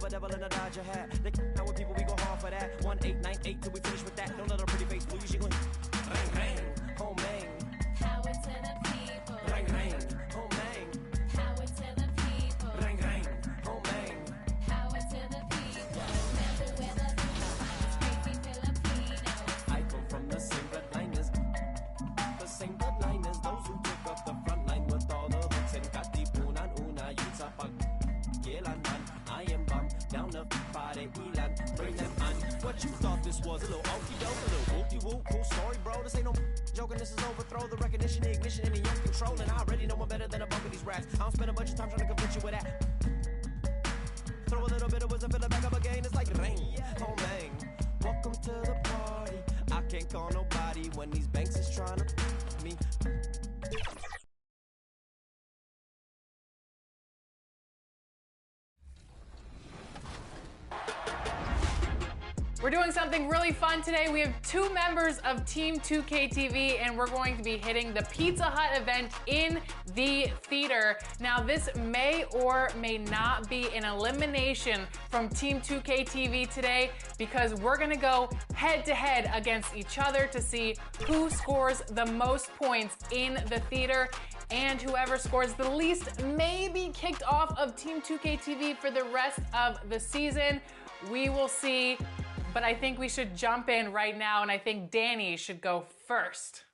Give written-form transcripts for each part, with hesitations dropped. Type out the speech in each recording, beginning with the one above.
a devil in a Dodger hat. They out with people, we go hard for that. 1898 till we finish with that. Don't let her pretty face fool you. She gon' bang bang, home bang. Power to the people. Bang bang, home bang. Power to the people. Bang bang, home bang. Power to the people. Never wear the crazy Filipino. I come from the same bloodline as those who took up the front line with all the hooks and katipunan una yun sa pagkilanan. I am bum down the pare ilan, bring them on. What you thought this was, a little okey-doke, a little whoop-de-whoop, cool story, bro. This ain't no joking, this is overthrow. The recognition, the ignition, and the young control. And I already know I'm better than a bunk of these rats. I don't spend a bunch of time trying to convince you with that. Throw a little bit of wisdom, fill it back up again. It's like rain, home bang. Welcome to the party. I can't call nobody when these banks is trying to me. We're doing something really fun today. We have 2 members of Team 2K TV, and we're going to be hitting the Pizza Hut event in the theater. Now, this may or may not be an elimination from Team 2K TV today, because we're gonna go head-to-head against each other to see who scores the most points in the theater, and whoever scores the least may be kicked off of Team 2K TV for the rest of the season. We will see. But I think we should jump in right now, and I think Danny should go first.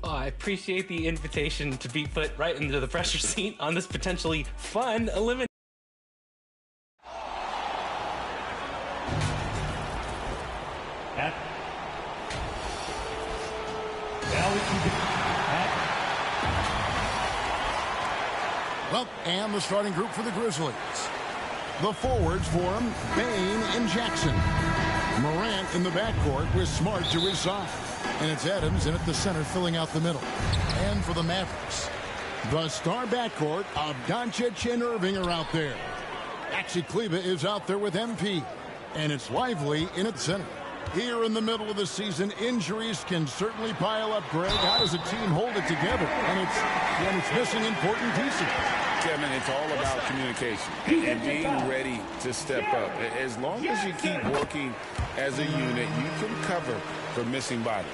Oh, I appreciate the invitation to be put right into the pressure seat on this potentially fun elimination. Well, and the starting group for the Grizzlies. The forwards for him, Bane and Jackson. Morant in the backcourt with Smart to his side. And it's Adams in at the center filling out the middle. And for the Mavericks, the star backcourt of Doncic and Irving are out there. Maxi Kleber is out there with MP. And it's Lively in at center. Here in the middle of the season, injuries can certainly pile up, Greg. How does a team hold it together when it's missing important pieces? Kevin, it's all about communication and being ready to step up. As long as you keep working as a unit, you can cover for missing bodies.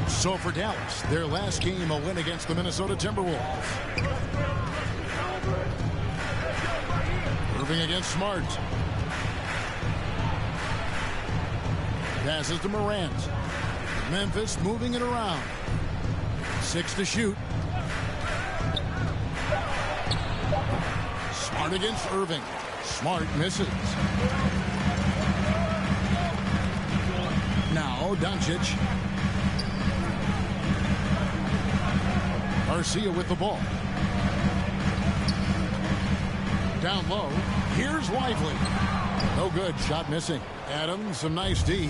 So for Dallas, their last game, a win against the Minnesota Timberwolves. Irving against Smart. Passes to Morant. Memphis moving it around. 6 to shoot. Smart against Irving. Smart misses. Now Doncic. Garcia with the ball. Down low. Here's Lively. No good. Shot missing. Adams, some nice D.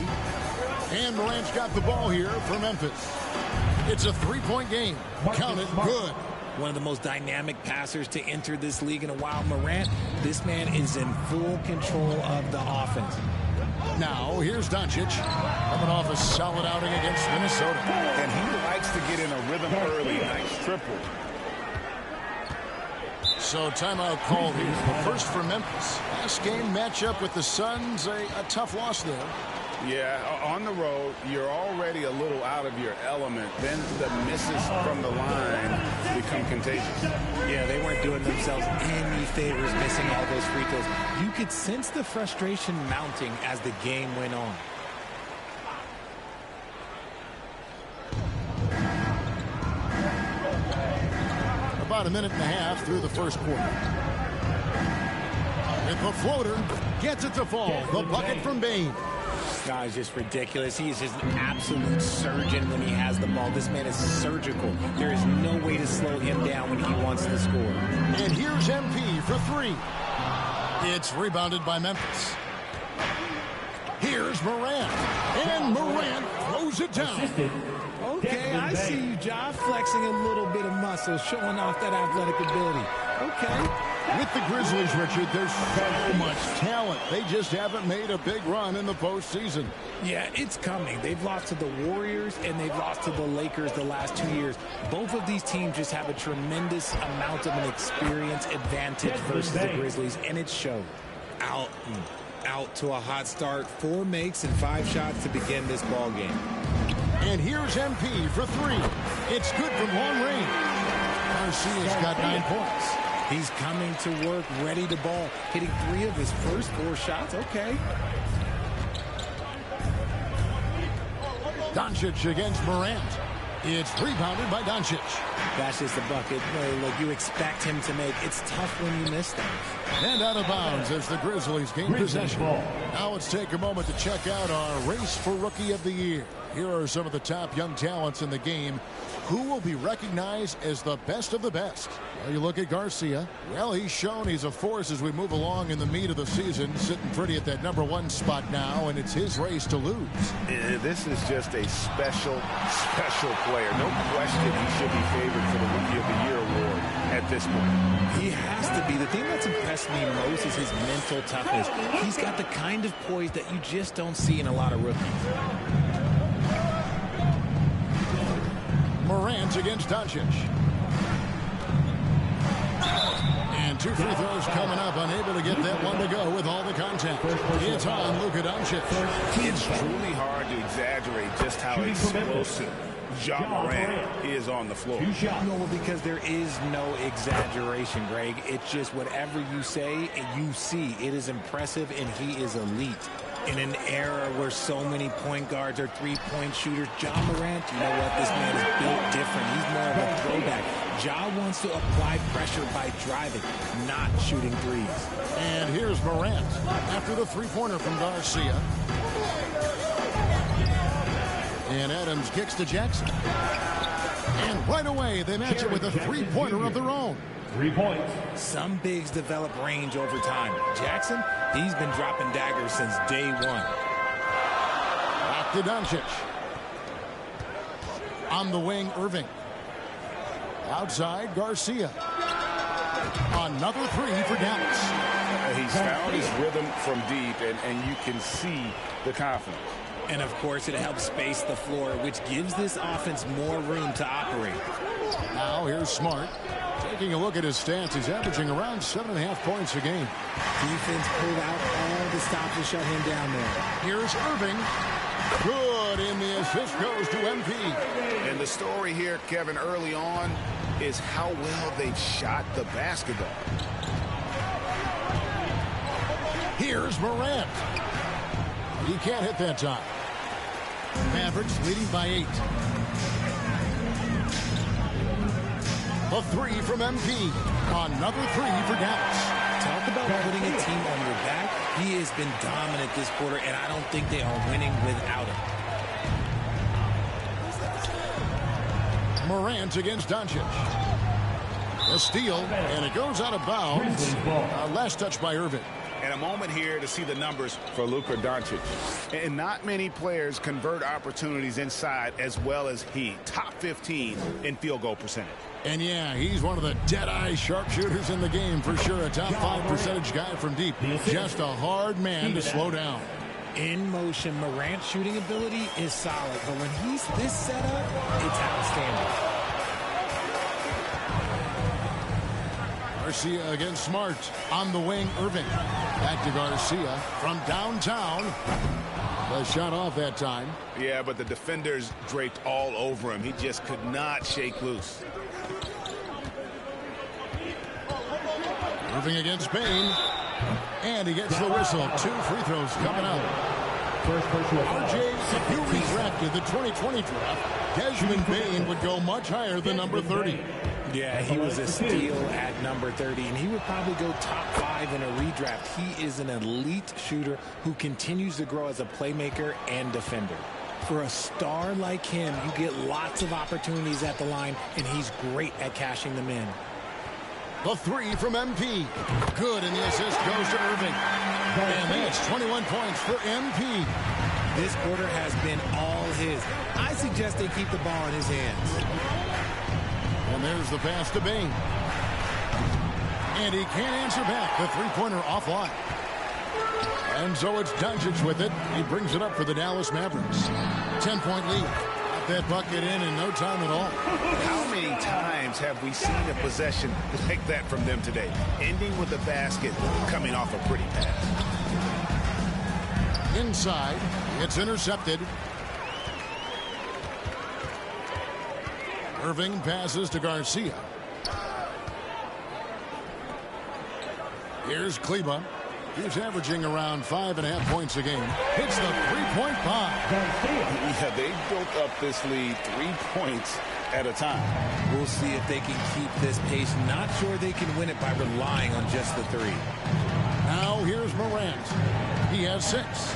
And Morant's got the ball here for Memphis. It's a 3-point game. Count it. Good. One of the most dynamic passers to enter this league in a while. Morant, this man is in full control of the offense. Now, here's Doncic, coming off a solid outing against Minnesota. And he likes to get in a rhythm early. Nice triple. So timeout called here. The first for Memphis. Last game matchup with the Suns, a tough loss there. Yeah, on the road, you're already a little out of your element. Then the misses from the line become contagious. Yeah, they weren't doing themselves any favors missing all those free throws. You could sense the frustration mounting as the game went on. About a minute and a half through the first quarter. With the floater, gets it to fall. The bucket from Bane. This guy is just ridiculous. He is just an absolute surgeon when he has the ball. This man is surgical. There is no way to slow him down when he wants to score. And here's MP for 3. It's rebounded by Memphis. Here's Morant. And Morant throws it down. Okay, I see you, Ja, flexing a little bit of muscle, showing off that athletic ability. Okay. With the Grizzlies, Richard, there's so much talent. They just haven't made a big run in the postseason. Yeah, it's coming. They've lost to the Warriors and they've lost to the Lakers the last 2 years. Both of these teams just have a tremendous amount of an experience advantage versus the Grizzlies, and it showed. Out to a hot start. 4 makes and 5 shots to begin this ball game. And here's MP for 3. It's good from long range. Garcia's got 9 points. He's coming to work, ready to ball, hitting 3 of his first 4 shots. Okay. Doncic against Morant. It's rebounded by Doncic. That's just a bucket like you expect him to make. It's tough when you miss them. And out of bounds as the Grizzlies gain possession. Now let's take a moment to check out our race for Rookie of the Year. Here are some of the top young talents in the game. Who will be recognized as the best of the best? Well, you look at Garcia. Well, he's shown he's a force as we move along in the meat of the season, sitting pretty at that #1 spot now, and it's his race to lose. This is just a special player. No question he should be favored for the Rookie of the Year award at this point. He has to be. The thing that's impressed me most is his mental toughness. He's got the kind of poise that you just don't see in a lot of rookies. Morant against Doncic. And 2 free throws coming up, unable to get that one to go with all the contact. It's on Luka Doncic. It's truly hard to exaggerate just how explosive Ja Morant is on the floor. No, because there is no exaggeration, Greg. It's just whatever you say and you see. It is impressive, and he is elite. In an era where so many point guards are 3-point shooters, Ja Morant, you know what? This man is built different. He's more of a throwback. Ja wants to apply pressure by driving, not shooting threes. And here's Morant after the 3-pointer from Garcia. And Adams kicks to Jackson. And right away, they match it with a 3-pointer of their own. 3 points. Some bigs develop range over time. Jackson, he's been dropping daggers since day 1. Back to Doncic. On the wing, Irving. Outside, Garcia. Another 3 for Dallas. He's found his rhythm from deep, and you can see the confidence. And, of course, it helps space the floor, which gives this offense more room to operate. Now here's Smart. Taking a look at his stats, he's averaging around 7.5 points a game. Defense pulled out all the stop to shut him down there. Here's Irving. Good, and the assist goes to MP. And the story here, Kevin, early on is how well they've shot the basketball. Here's Morant. He can't hit that time. Mavericks leading by 8. A 3 from MP. Another 3 for Dallas. Talk about putting a team on your back. He has been dominant this quarter, and I don't think they are winning without him. Morant against Doncic. A steal, and it goes out of bounds. Last touch by Irving. And a moment here to see the numbers for Luka Doncic. And not many players convert opportunities inside as well as he. Top 15 in field goal percentage. And yeah, he's one of the dead-eye sharpshooters in the game for sure. A top 5 percentage guy from deep. Just a hard man to slow down. In motion, Morant's shooting ability is solid, but when he's this set up, it's outstanding. Garcia against Smart. On the wing, Irving. Back to Garcia from downtown. The shot off that time. Yeah, but the defenders draped all over him. He just could not shake loose. Irving against Bain. And he gets the whistle. 2 free throws coming up. RJ, if you redrafted the 2020 draft, Desmond Bain would go much higher than number 30. Yeah, he was a steal at number 30, and he would probably go top 5 in a redraft. He is an elite shooter who continues to grow as a playmaker and defender. For a star like him, you get lots of opportunities at the line, and he's great at cashing them in. The 3 from MP. Good, and the assist goes to Irving. And that's 21 points for MP. This quarter has been all his. I suggest they keep the ball in his hands. And there's the pass to Bain. And he can't answer back. The 3-pointer offline. And so it's Doncic with it. He brings it up for the Dallas Mavericks. 10-point lead. Put that bucket in no time at all. How many times have we seen a possession like that from them today? Ending with a basket, coming off a pretty pass. Inside, it's intercepted. Irving passes to Garcia. Here's Kleba. He's averaging around 5.5 points a game. Hits the three-point bomb. Yeah, they built up this lead 3 points at a time. We'll see if they can keep this pace. Not sure they can win it by relying on just the three. Now here's Morant. He has 6.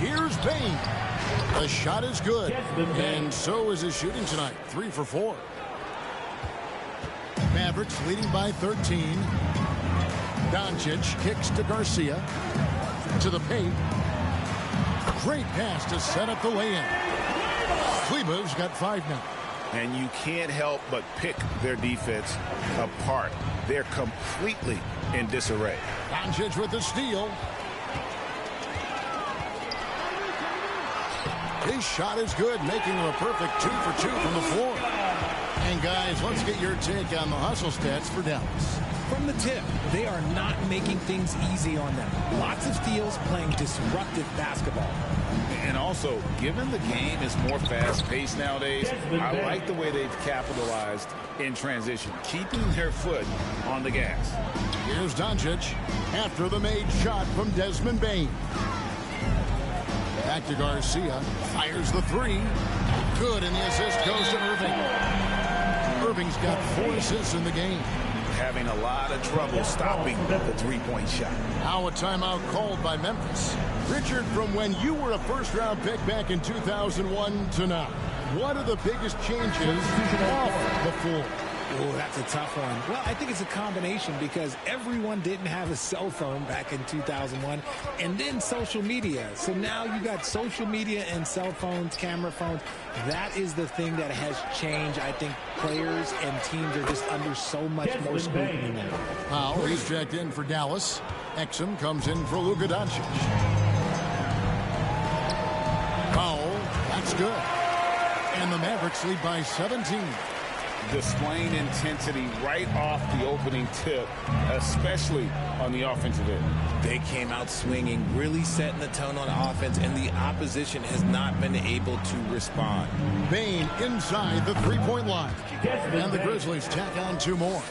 Here's Payne. The shot is good. And so is his shooting tonight. 3 for 4. Mavericks leading by 13. Doncic kicks to Garcia. To the paint. Great pass to set up the lay-in. Kleba's got 5 now. And you can't help but pick their defense apart. They're completely in disarray. Doncic with the steal. His shot is good, making him a perfect 2 for 2 from the floor. And guys, let's get your take on the hustle stats for Dallas. From the tip, they are not making things easy on them. Lots of steals, playing disruptive basketball. And also, given the game is more fast-paced nowadays, I like the way they've capitalized in transition, keeping their foot on the gas. Here's Doncic after the made shot from Desmond Bane. Back to Garcia. Fires the 3. Good, and the assist goes to Irving. Irving's got 4 assists in the game. Having a lot of trouble stopping the three-point shot. Now a timeout called by Memphis. Richard, from when you were a first-round pick back in 2001 to now, what are the biggest changes off the floor? Oh, that's a tough one. Well, I think it's a combination because everyone didn't have a cell phone back in 2001 and then social media. So now you got social media and cell phones, camera phones. That is the thing that has changed. I think players and teams are just under so much more scrutiny now. Powell, he's checked in for Dallas. Exum comes in for Luka Doncic. Powell, that's good. And the Mavericks lead by 17. Displaying intensity right off the opening tip, especially on the offensive end. They came out swinging, really setting the tone on offense, and the opposition has not been able to respond. Bane inside the three-point line. And the Grizzlies tack on 2 more.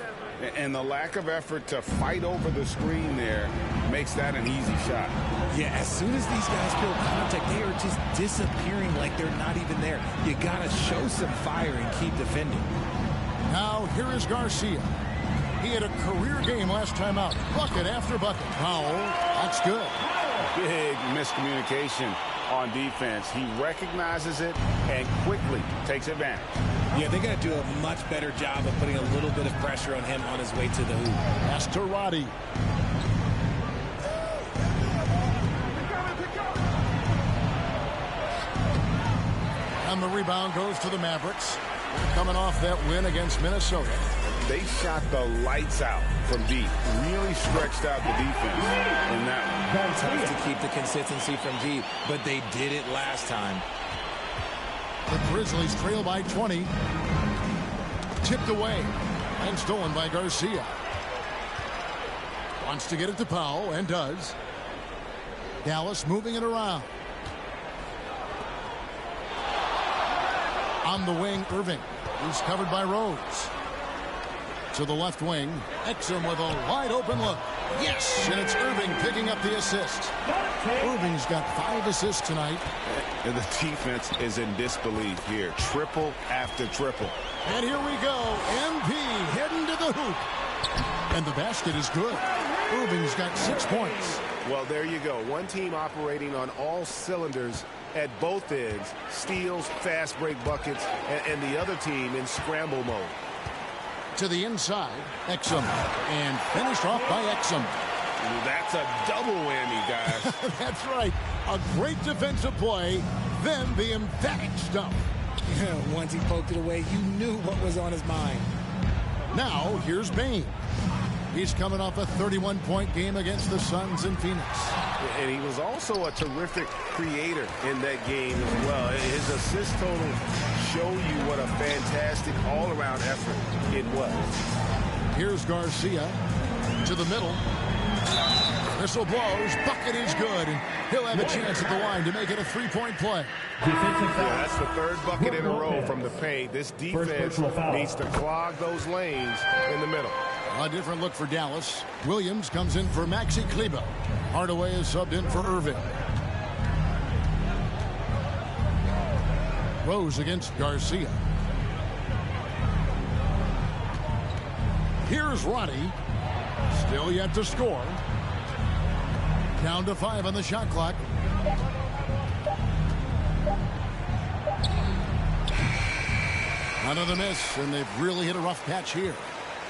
And the lack of effort to fight over the screen there makes that an easy shot. Yeah, as soon as these guys feel contact, they are just disappearing like they're not even there. You got to show some fire and keep defending. Now, here is Garcia. He had a career game last time out. Bucket after bucket. Powell, that's good. Big miscommunication on defense. He recognizes it and quickly takes advantage. Yeah, they got to do a much better job of putting a little bit of pressure on him on his way to the hoop. Pass to Roddy. And the rebound goes to the Mavericks. Coming off that win against Minnesota. They shot the lights out from deep. Really stretched out the defense in that one. Tough to keep the consistency from deep, but they did it last time. The Grizzlies trail by 20. Tipped away and stolen by Garcia. Wants to get it to Powell and does. Dallas moving it around. On the wing, Irving. He's covered by Rhodes. To the left wing, Exum with a wide open look. Yes, and it's Irving picking up the assist. Irving's got 5 assists tonight. And the defense is in disbelief here. Triple after triple. And here we go. MP heading to the hoop. And the basket is good. Irving's got 6 points. Well, there you go. One team operating on all cylinders at both ends. Steals, fast break buckets, and the other team in scramble mode. To the inside, Exum. And finished off by Exum. That's a double whammy, guys. That's right. A great defensive play, then the emphatic stuff. Yeah, once he poked it away, you knew what was on his mind. Now, here's Bane. He's coming off a 31-point game against the Suns in Phoenix. And he was also a terrific creator in that game as well. His assist total show you what a fantastic all-around effort it was. Here's Garcia to the middle. Whistle blows. Bucket is good. And he'll have a chance at the line to make it a three-point play. Yeah, that's the third bucket in a row from the paint. This defense needs to clog those lanes in the middle. A different look for Dallas. Williams comes in for Maxi Kleber. Hardaway is subbed in for Irving. Rose against Garcia. Here's Roddy. Still yet to score. Down to 5 on the shot clock. Another miss, and they've really hit a rough patch here.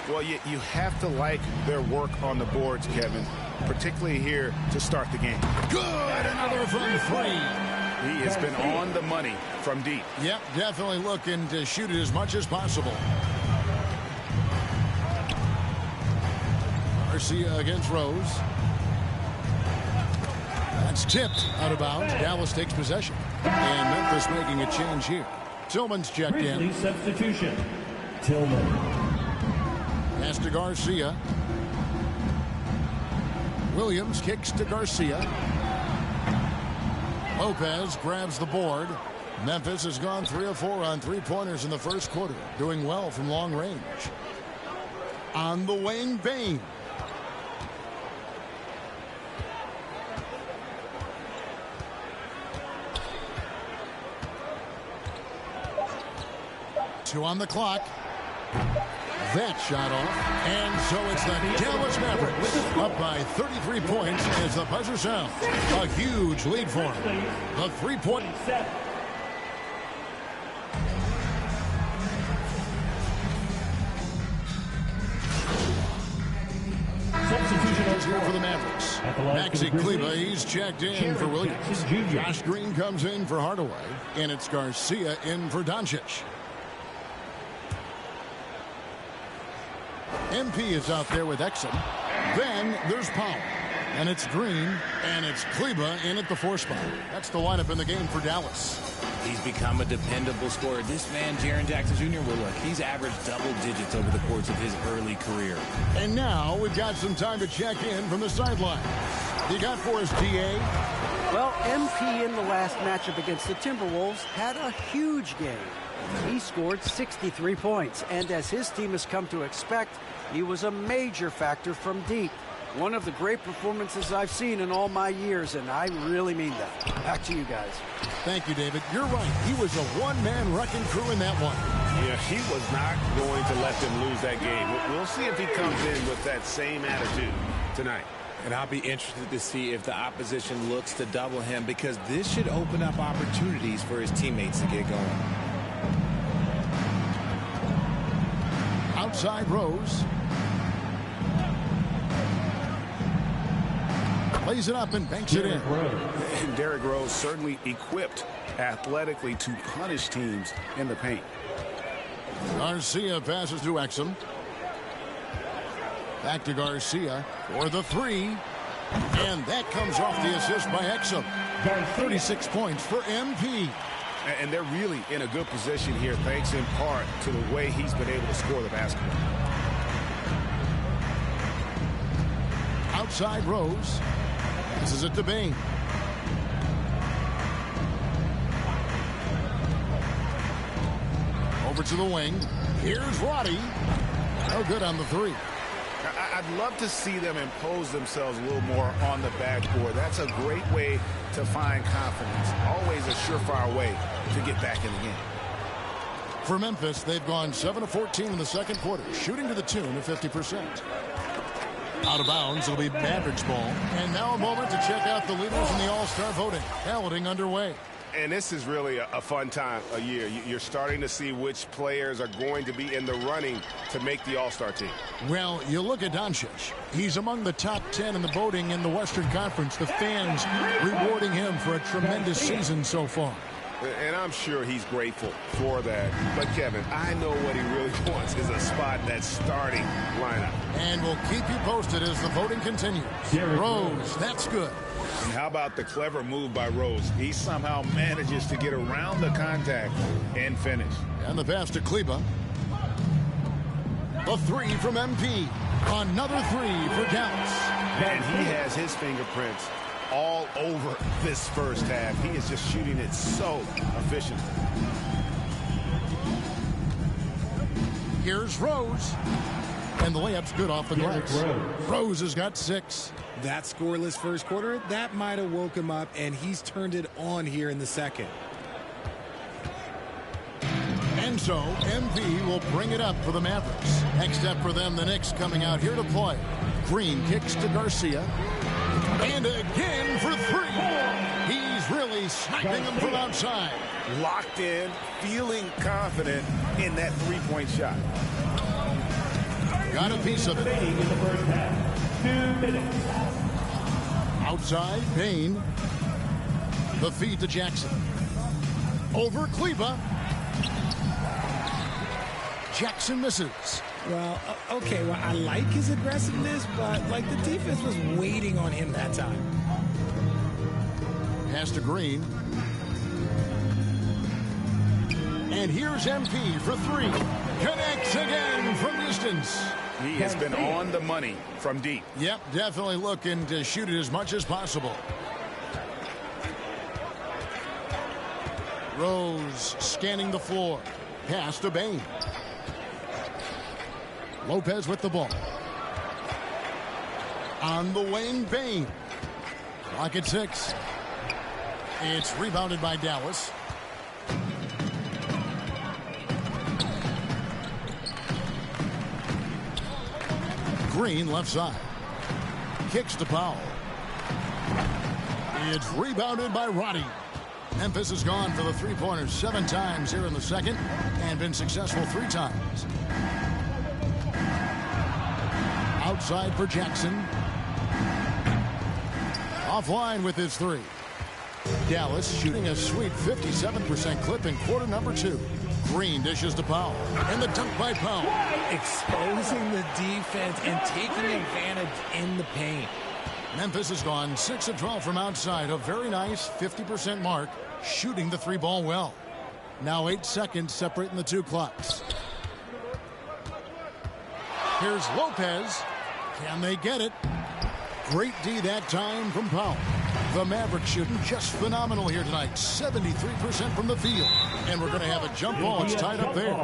Well, you have to like their work on the boards, Kevin, particularly here to start the game. Good, another from 3. He has been on the money from deep. Yep, definitely looking to shoot it as much as possible. Garcia against Rose. That's tipped out of bounds. Dallas takes possession. And Memphis making a change here. Tillman's checked in. Substitution. Tillman. Pass to Garcia. Williams kicks to Garcia. Lopez grabs the board. Memphis has gone 3 of 4 on three-pointers in the first quarter. Doing well from long range. On the wing, Bane. Two on the clock. That shot off. And so it's the Dallas Mavericks up by 33 points as the buzzer sounds. A huge lead for them. The three-point. Substitution here for the Mavericks. Maxi Kleber, he's checked in for Williams. Josh Green comes in for Hardaway. And it's Garcia in for Doncic. MP is out there with Exum. Then there's Powell. And it's Green. And it's Kleber in at the 4 spot. That's the lineup in the game for Dallas. He's become a dependable scorer. This man, Jaren Jackson Jr., well, look, he's averaged double digits over the course of his early career. And now we've got some time to check in from the sideline. You got for us, GA? Well, MP in the last matchup against the Timberwolves had a huge game. He scored 63 points, and as his team has come to expect, he was a major factor from deep. One of the great performances I've seen in all my years, and I really mean that. Back to you guys. Thank you, David. You're right. He was a one-man wrecking crew in that one. Yeah, he was not going to let them lose that game. We'll see if he comes in with that same attitude tonight. And I'll be interested to see if the opposition looks to double him, because this should open up opportunities for his teammates to get going. Outside Rose. Plays it up and banks it in. And Derrick Rose certainly equipped athletically to punish teams in the paint. Garcia passes to Exum. Back to Garcia for the 3. And that comes off the assist by Exum. 36 points for MP. And they're really in a good position here, thanks in part to the way he's been able to score the basketball. Outside Rose. This is it to Bane. Over to the wing. Here's Roddy. Oh, good on the 3. I'd love to see them impose themselves a little more on the backboard. That's a great way to find confidence. Always a surefire way to get back in the game. For Memphis, they've gone 7 of 14 in the second quarter, shooting to the tune of 50%. Out of bounds, it'll be Mavericks ball. And now a moment to check out the leaders in the All-Star voting. Balloting underway. And this is really a fun time of year. You're starting to see which players are going to be in the running to make the All-Star team. Well, you look at Doncic. He's among the top 10 in the voting in the Western Conference. The fans rewarding him for a tremendous season so far. And I'm sure he's grateful for that. But, Kevin, I know what he really wants is a spot in that starting lineup. And we'll keep you posted as the voting continues. Rose, that's good. And how about the clever move by Rose? He somehow manages to get around the contact and finish. And the pass to Kleba. The three from MP. Another three for Dallas. And he has his fingerprints all over this first half. He is just shooting it so efficiently. Here's Rose. And the layup's good off the glass. Rose has got 6. That scoreless first quarter, that might have woke him up, and he's turned it on here in the second. And so MP will bring it up for the Mavericks. Next up for them, the Knicks coming out here to play. Green kicks to Garcia. And again for 3. He's really sniping them from outside. Locked in, feeling confident in that three-point shot. Got a piece of it. In the first half. 2 minutes. Outside, Payne. The feed to Jackson. Over Kleba. Jackson misses. Well, okay, well, I like his aggressiveness, but, like, the defense was waiting on him that time. Pass to Green. And here's MP for 3. Connects again from distance. He has been on the money from deep. Yep, definitely looking to shoot it as much as possible. Rose scanning the floor. Pass to Bane. Lopez with the ball. On the wing, Bane. Clock at 6. It's rebounded by Dallas. Green left side. Kicks to Powell. It's rebounded by Roddy. Memphis has gone for the three-pointers 7 times here in the second and been successful 3 times. Outside for Jackson. Offline with his 3. Dallas shooting a sweet 57% clip in quarter number 2. Green dishes to Powell. And the dunk by Powell. Exposing the defense and taking advantage in the paint. Memphis has gone 6 of 12 from outside. A very nice 50% mark. Shooting the 3-ball well. Now 8 seconds separating the 2 clocks. Here's Lopez. Can they get it? Great D that time from Powell. The Mavericks shooting just phenomenal here tonight. 73% from the field. And we're going to have a jump ball. It's tied up there.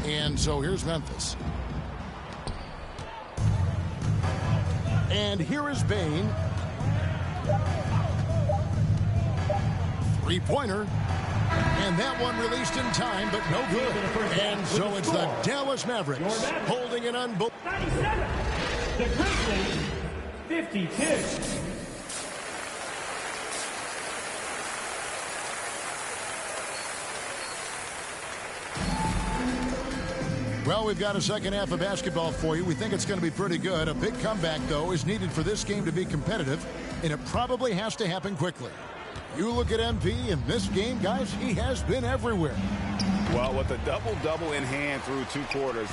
And so here's Memphis. And here is Bane. 3-pointer. And that one released in time, but no good. And so it's the Dallas Mavericks holding an unbelievable. 97. The Grizzlies, 52. Well, we've got a second half of basketball for you. We think it's going to be pretty good. A big comeback, though, is needed for this game to be competitive, and it probably has to happen quickly. You look at MP in this game, guys, he has been everywhere. Well, with a double-double in hand through 2 quarters,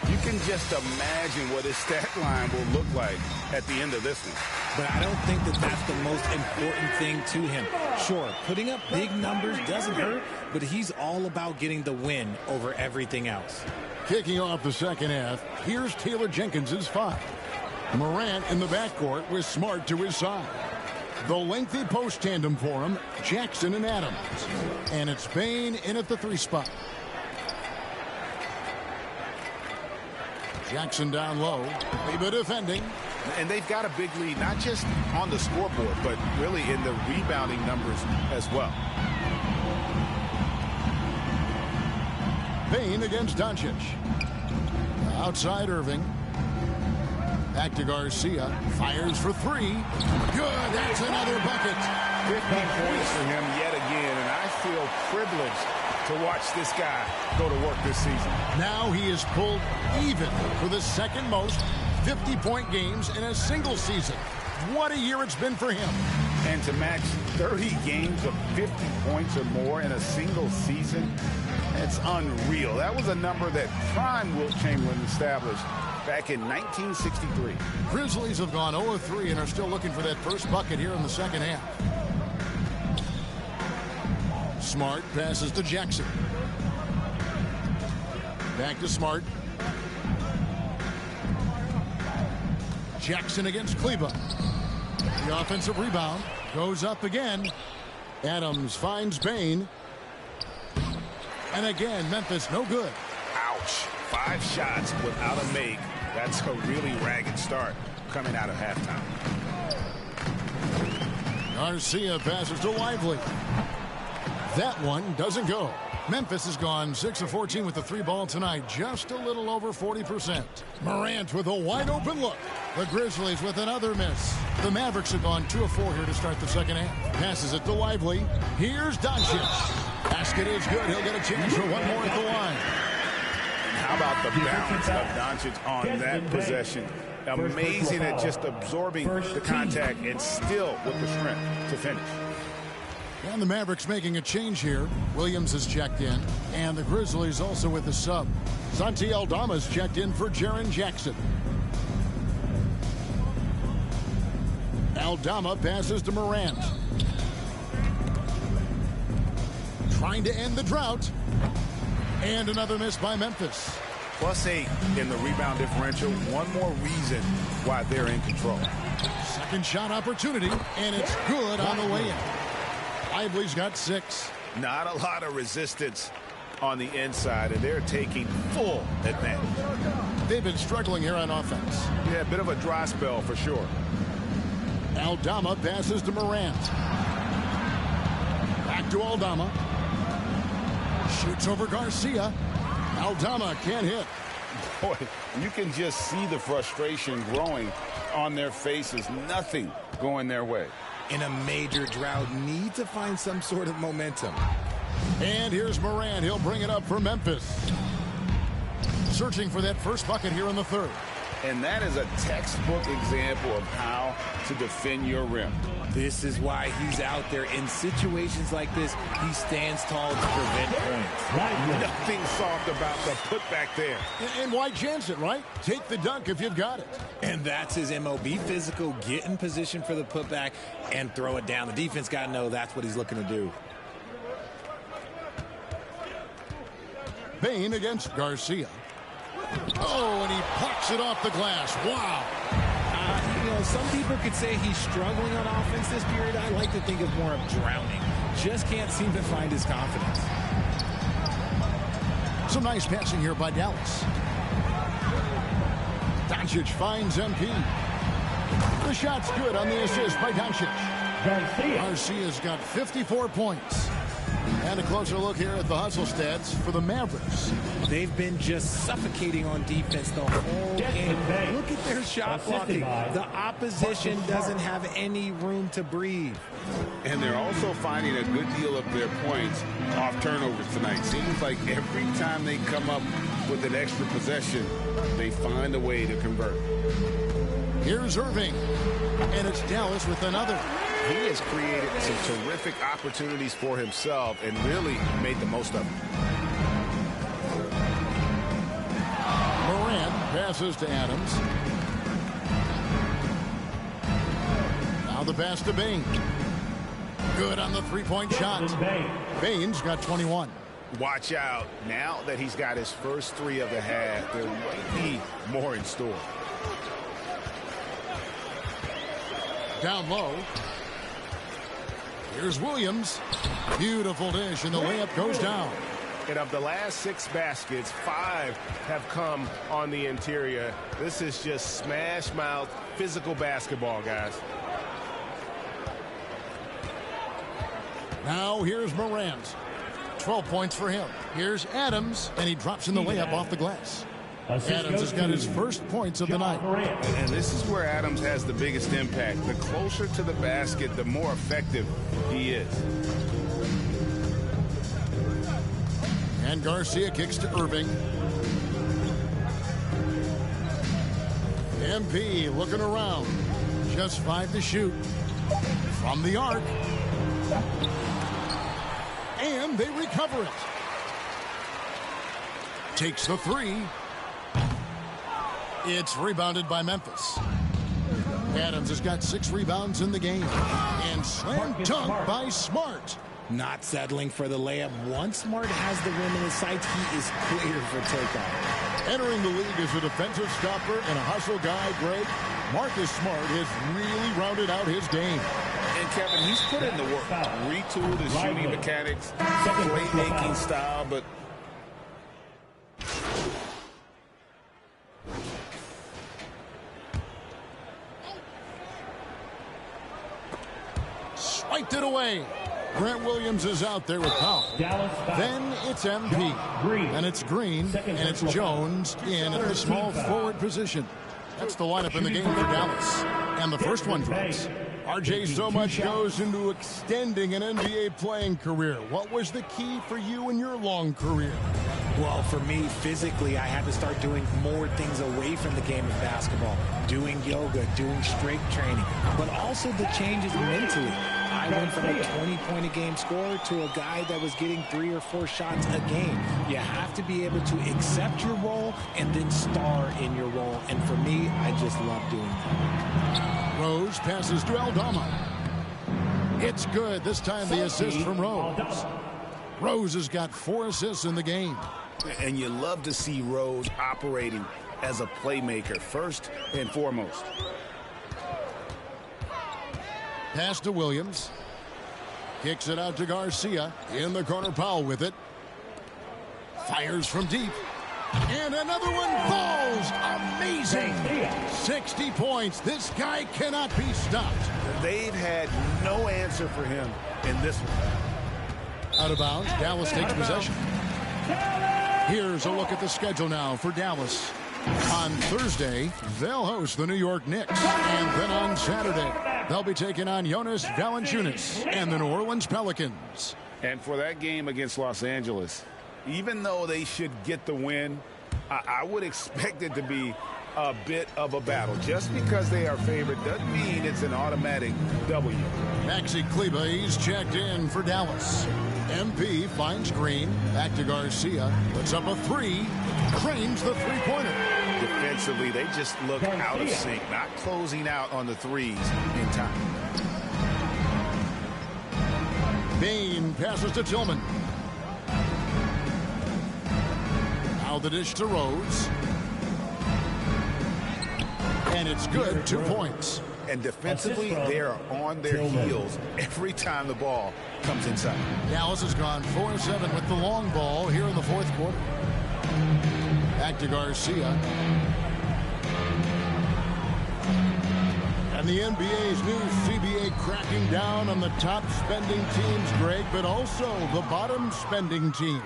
you can just imagine what his stat line will look like at the end of this one. But I don't think that that's the most important thing to him. Sure, putting up big numbers doesn't hurt, but he's all about getting the win over everything else. Kicking off the second half, here's Taylor Jenkins' 5. Morant in the backcourt with Smart to his side. The lengthy post tandem for him, Jackson and Adams. And it's Bane in at the 3 spot. Jackson down low. Kleba defending. And they've got a big lead, not just on the scoreboard, but really in the rebounding numbers as well. Bane against Doncic. Outside Irving. Back to Garcia. Fires for 3. Good. That's another bucket. 15 points for him yet again, and I feel privileged to watch this guy go to work this season. Now he is pulled even for the second most 50-point games in a single season. What a year it's been for him. And to match 30 games of 50 points or more in a single season, it's unreal. That was a number that prime Wilt Chamberlain established back in 1963. Grizzlies have gone 0-3 and are still looking for that first bucket here in the second half. Smart passes to Jackson. Back to Smart. Jackson against Kleber. The offensive rebound goes up again. Adams finds Bane. And again, Memphis no good. Ouch. 5 shots without a make. That's a really ragged start coming out of halftime. Garcia passes to Lively. That one doesn't go. Memphis has gone 6 of 14 with the 3 ball tonight, just a little over 40%. Morant with a wide open look. The Grizzlies with another miss. The Mavericks have gone 2 of 4 here to start the second half. Passes it to Lively. Here's Doncic. Basket is good. He'll get a chance for one more at the line. How about the balance of Doncic on that possession? Amazing at just absorbing the contact and still with the strength to finish. And the Mavericks making a change here. Williams has checked in, and the Grizzlies also with the sub. Santi Aldama's checked in for Jaren Jackson. Aldama passes to Morant. Trying to end the drought. And another miss by Memphis. +8 in the rebound differential. One more reason why they're in control. Second shot opportunity, and it's good on the way in. Lively's got 6. Not a lot of resistance on the inside, and they're taking full advantage. They've been struggling here on offense. Yeah, a bit of a dry spell for sure. Aldama passes to Morant. Back to Aldama. Shoots over Garcia. Aldama can't hit. Boy, you can just see the frustration growing on their faces. Nothing going their way. In a major drought, need to find some sort of momentum. And here's Morant. He'll bring it up for Memphis. Searching for that first bucket here in the third. And that is a textbook example of how to defend your rim. This is why he's out there. In situations like this, he stands tall to prevent points. Nothing soft about the putback there. And why chance it, right? Take the dunk if you've got it. And that's his MO. Be physical, get in position for the putback, and throw it down. The defense got to know that's what he's looking to do. Bane against Garcia. Oh, and he plucks it off the glass. Wow. You know, some people could say he's struggling on offense this period. I like to think of more of drowning. Just can't seem to find his confidence. Some nice passing here by Dallas. Doncic finds MP. The shot's good on the assist by Doncic. Garcia's got 54 points. And a closer look here at the hustle stats for the Mavericks. They've been just suffocating on defense the whole game. Look at their shot blocking. The opposition doesn't have any room to breathe. And they're also finding a good deal of their points off turnovers tonight. Seems like every time they come up with an extra possession, they find a way to convert. Here's Irving. And it's Dallas with another. He has created some terrific opportunities for himself and really made the most of them. Morant passes to Adams. Now the pass to Bane. Good on the three-point shot. Bane's got 21. Watch out. Now that he's got his first 3 of the half, there might be more in store. Down low. Here's Williams. Beautiful dish, and the layup goes down. And of the last 6 baskets, 5 have come on the interior. This is just smash mouth physical basketball, guys. Now here's Morant. 12 points for him. Here's Adams, and he drops in the layup off the glass. Adams has got his first points of the night. And this is where Adams has the biggest impact. The closer to the basket, the more effective he is. And Garcia kicks to Irving. MP looking around. Just 5 to shoot. From the arc. And they recover it. Takes the 3. It's rebounded by Memphis. Adams has got 6 rebounds in the game. And slam dunk by Smart. Not settling for the layup. Once Smart has the rim in his sights, he is clear for takeoff. Entering the league as a defensive stopper and a hustle guy, Greg, Marcus Smart has really rounded out his game. And Kevin, he's put in the work. Retooled his shooting mechanics, playmaking style, but swiped it away. Grant Williams is out there with Powell. Then it's MP. And it's Green. And it's Jones in at the small forward position. That's the lineup in the game for Dallas. And the first one drops. RJ, so much goes into extending an NBA playing career. What was the key for you in your long career? Well, for me, physically, I had to start doing more things away from the game of basketball. Doing yoga, doing strength training, but also the changes mentally. I went from a 20-point-a-game scorer to a guy that was getting 3 or 4 shots a game. You have to be able to accept your role and then star in your role. And for me, I just love doing that. Rose passes to Aldama. It's good. This time the assist from Rose. Rose has got 4 assists in the game. and you love to see Rose operating as a playmaker first and foremost. Pass to Williams. Kicks it out to Garcia. In the corner, Powell with it. Fires from deep. And another one falls. Amazing. 60 points. This guy cannot be stopped. They've had no answer for him in this one. Out of bounds. Dallas takes possession. Here's a look at the schedule now for Dallas. On Thursday, they'll host the New York Knicks. And then on Saturday, they'll be taking on Jonas Valanciunas and the New Orleans Pelicans. And for that game against Los Angeles, even though they should get the win, I would expect it to be a bit of a battle. Just because they are favored doesn't mean it's an automatic W. Maxi Kleber, he's checked in for Dallas. MP finds Green. Back to Garcia. Puts up a three. Cranes the three-pointer. Defensively, they just look out of sync, not closing out on the threes in time. Bain passes to Tillman. Now the dish to Rose. And it's good. 2 points. And defensively, they are on their heels every time the ball comes inside. Dallas has gone 4-7 with the long ball here in the fourth quarter. Back to Garcia. And the NBA's new CBA cracking down on the top spending teams, Greg, but also the bottom spending teams.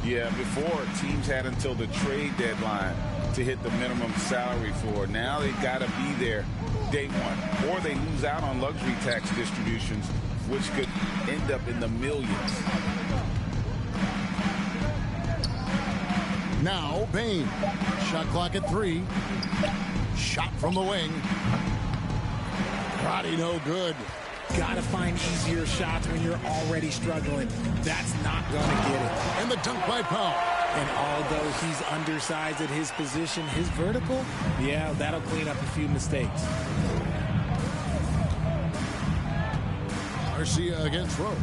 Yeah, before teams had until the trade deadline to hit the minimum salary floor. Now they've got to be there day one, or they lose out on luxury tax distributions, which could end up in the millions. Now Bain. Shot clock at 3. Shot from the wing. Roddy no good. Got to find easier shots when you're already struggling. That's not going to get it. And the dunk by Powell. And although he's undersized at his position, his vertical, yeah, that'll clean up a few mistakes. Garcia against Rose.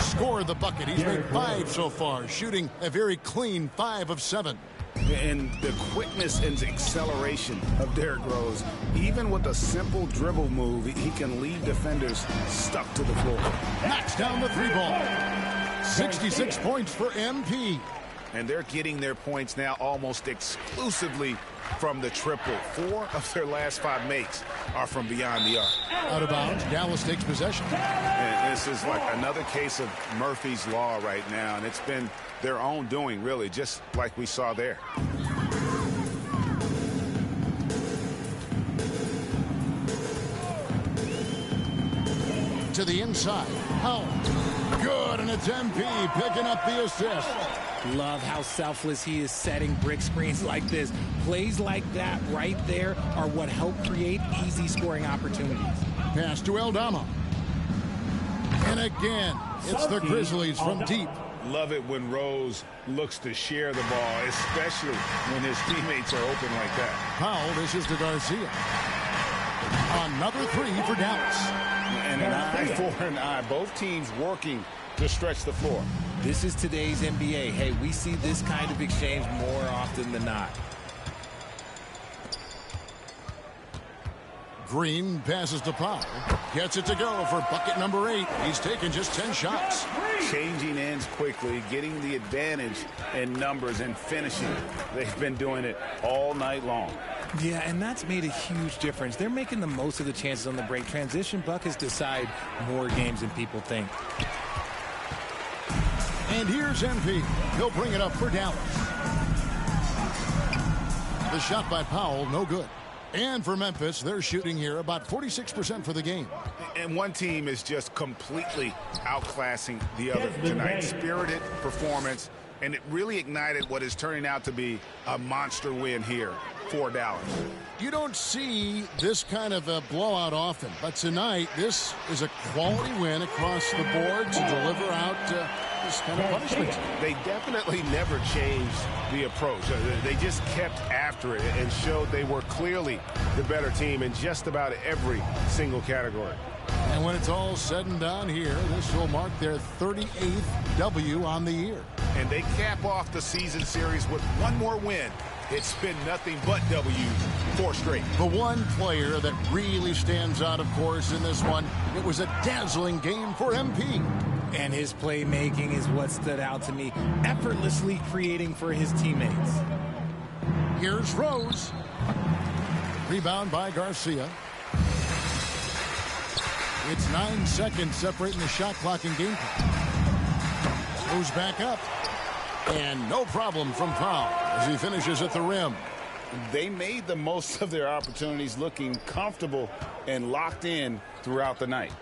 Score the bucket. He's made 5 so far, shooting a very clean 5 of 7. And the quickness and acceleration of Derrick Rose, even with a simple dribble move, he can leave defenders stuck to the floor. Knocks down the 3-ball. 66 points for MP. And they're getting their points now almost exclusively from the triple. 4 of their last 5 makes are from beyond the arc. Out of bounds. Dallas takes possession. And this is like another case of Murphy's Law right now, and it's been their own doing, really, just like we saw there. To the inside. Powell. Good, and it's MP picking up the assist. Love how selfless he is setting brick screens like this. Plays like that right there are what help create easy scoring opportunities. Pass to Aldama. And again, it's the Grizzlies from deep. Love it when Rose looks to share the ball, especially when his teammates are open like that. Powell dishes to Garcia. Another three for Dallas. And an eye for an eye. Both teams working to stretch the floor. This is today's NBA. Hey, we see this kind of exchange more often than not. Green passes to Powell. Gets it to go for bucket number 8. He's taken just 10 shots. Changing ends quickly, getting the advantage in numbers and finishing. They've been doing it all night long. Yeah, and that's made a huge difference. They're making the most of the chances on the break. Transition buckets decide more games than people think. And here's MP. He'll bring it up for Dallas. The shot by Powell, no good. And for Memphis, they're shooting here about 46% for the game. And one team is just completely outclassing the other tonight. Spirited performance, and it really ignited what is turning out to be a monster win here for Dallas. You don't see this kind of a blowout often, but tonight this is a quality win across the board to deliver out this kind of punishment. They definitely never changed the approach. They just kept after it and showed they were clearly the better team in just about every single category. And when it's all said and done here, this will mark their 38th W on the year. And they cap off the season series with one more win. It's been nothing but W's, 4 straight. The one player that really stands out, of course, in this one, it was a dazzling game for MP. And his playmaking is what stood out to me, effortlessly creating for his teammates. Here's Rose. Rebound by Garcia. It's 9 seconds separating the shot clock and game clock. Goes back up. And no problem from Powell as he finishes at the rim. They made the most of their opportunities, looking comfortable and locked in throughout the night.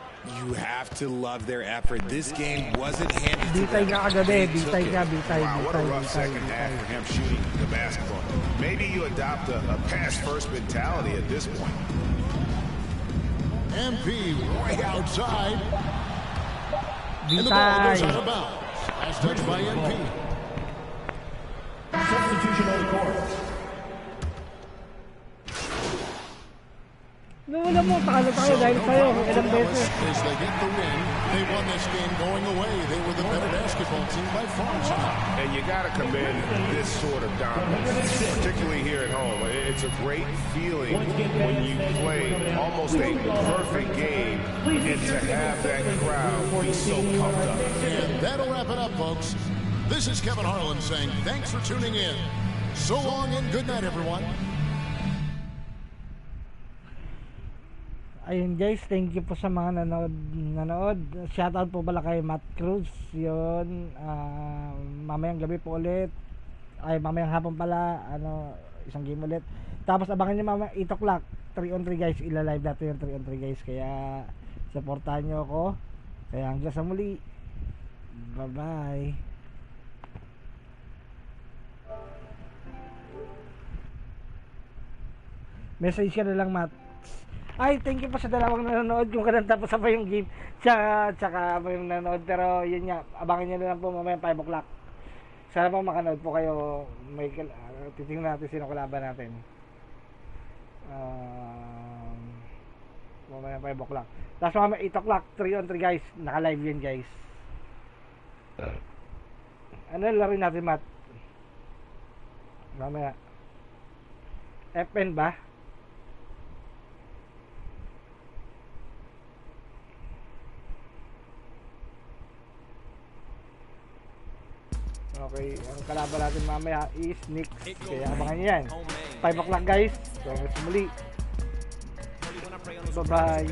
You have to love their effort. This game wasn't handed to Bitay them. nga kagabi, bitay ka, Wow, what a rough second half for him shooting the basketball. Maybe you adopt a pass-first mentality at this point. MP right outside. And the ball goes out of bounds. Last touch by MP. Substitution on the court. Alam mo, talo tayo dahil tayo ilang beses. As they get the win, they won this game going away. They were the better basketball team by far tonight. And you got to commend this sort of dominance, particularly here at home. It's a great feeling when you play almost a perfect game and to have that crowd be so pumped up. And that'll wrap it up, folks. This is Kevin Harlan saying thanks for tuning in. So long and good night, everyone. Ayun guys, thank you po sa mga nanood. Shoutout po pala kay Matt Cruz. Yun, mamayang gabi po ulit. Ay, mamayang hapon pala, isang game ulit. Tapos abangan nyo mamaya 8 o'clock, 3-on-3 guys. Ila-live natin yung 3-on-3 guys. Kaya, supportahan nyo ako. Kaya hanggang sa muli. Bye-bye. Message ka na lang, Matt. Ay, thank you po sa dalawang nanonood. Kung kanang tapos pa yung game, tsaka pa yung nanonood. Pero yun nga, abangan nyo na lang po mamaya 5 o'clock. Sana po makanood po kayo. Titingnan natin sino kalaban natin. Mamaya 5 o'clock. Tapos mamaya 8 o'clock, 3-on-3 guys. Naka-live yun guys. Ano laro natin, Matt? Mamaya. FN ba? Okay, ang kalaban natin mamaya is Knicks. Kaya abangan nyo yan. 5 o'clock guys. So, hanggang muli. Bye-bye.